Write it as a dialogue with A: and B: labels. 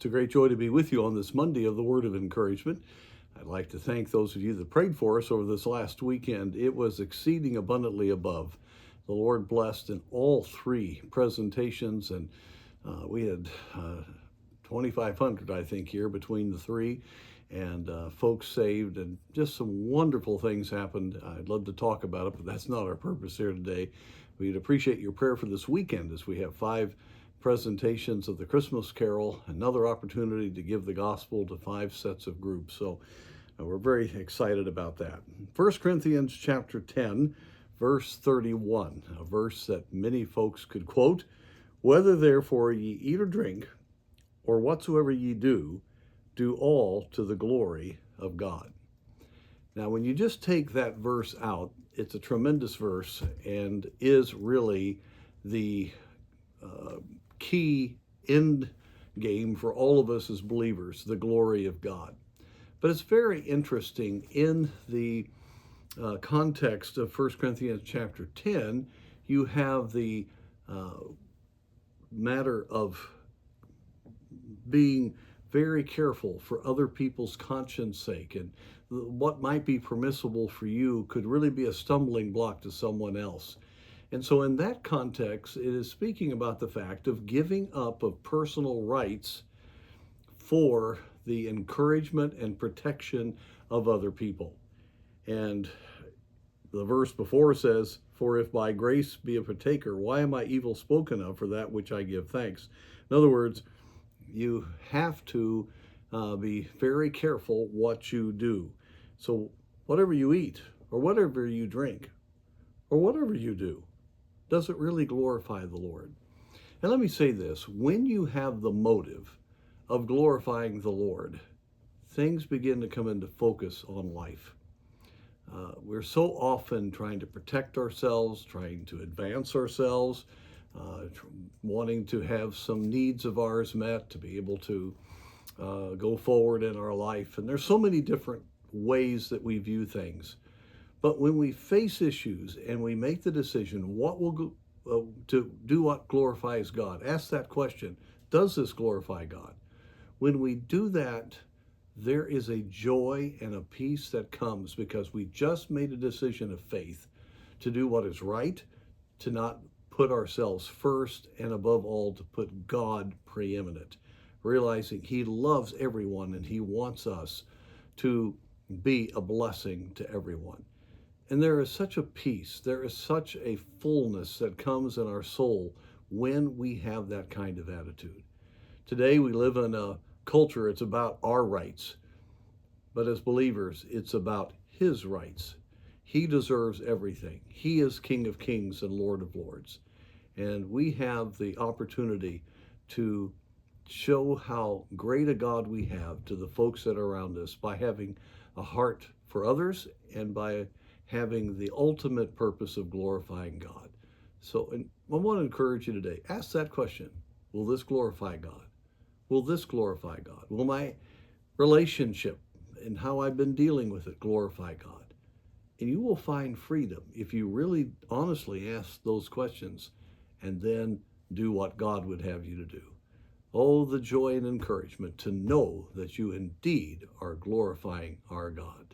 A: It's a great joy to be with you on this Monday of the Word of Encouragement. I'd like to thank those of you that prayed for us over this last weekend. It was exceeding abundantly above. The Lord blessed in all three presentations, and we had 2,500, I think, here between the three, and folks saved, and just some wonderful things happened. I'd love to talk about it, but that's not our purpose here today. We'd appreciate your prayer for this weekend as we have 5 presentations of the Christmas Carol, another opportunity to give the gospel to 5 sets of groups. So we're very excited about that. 1 Corinthians chapter 10, verse 31, a verse that many folks could quote. Whether therefore ye eat or drink, or whatsoever ye do, do all to the glory of God. Now, when you just take that verse out, it's a tremendous verse and is really the key end game for all of us as believers, the glory of God. But it's very interesting in the context of 1 Corinthians chapter 10, you have the matter of being very careful for other people's conscience sake, and what might be permissible for you could really be a stumbling block to someone else. And so in that context, it is speaking about the fact of giving up of personal rights for the encouragement and protection of other people. And the verse before says, "For if by grace be a partaker, why am I evil spoken of for that which I give thanks?" In other words, you have to be very careful what you do. So whatever you eat, or whatever you drink, or whatever you do, does it really glorify the Lord? And let me say this, when you have the motive of glorifying the Lord, things begin to come into focus on life. We're so often trying to protect ourselves, trying to advance ourselves, wanting to have some needs of ours met to be able to go forward in our life. And there's so many different ways that we view things. But when we face issues and we make the decision, what will to do what glorifies God? Ask that question, does this glorify God? When we do that, there is a joy and a peace that comes because we just made a decision of faith to do what is right, to not put ourselves first, and above all, to put God preeminent, realizing He loves everyone and He wants us to be a blessing to everyone. And there is such a peace, there is such a fullness that comes in our soul when we have that kind of attitude. Today we live in a culture, it's about our rights. But as believers, it's about His rights. He deserves everything. He is King of Kings and Lord of Lords. And we have the opportunity to show how great a God we have to the folks that are around us by having a heart for others and by having the ultimate purpose of glorifying God. So I want to encourage you today, ask that question, will this glorify God? Will this glorify God? Will my relationship and how I've been dealing with it glorify God? And you will find freedom if you really honestly ask those questions and then do what God would have you to do. Oh, the joy and encouragement to know that you indeed are glorifying our God.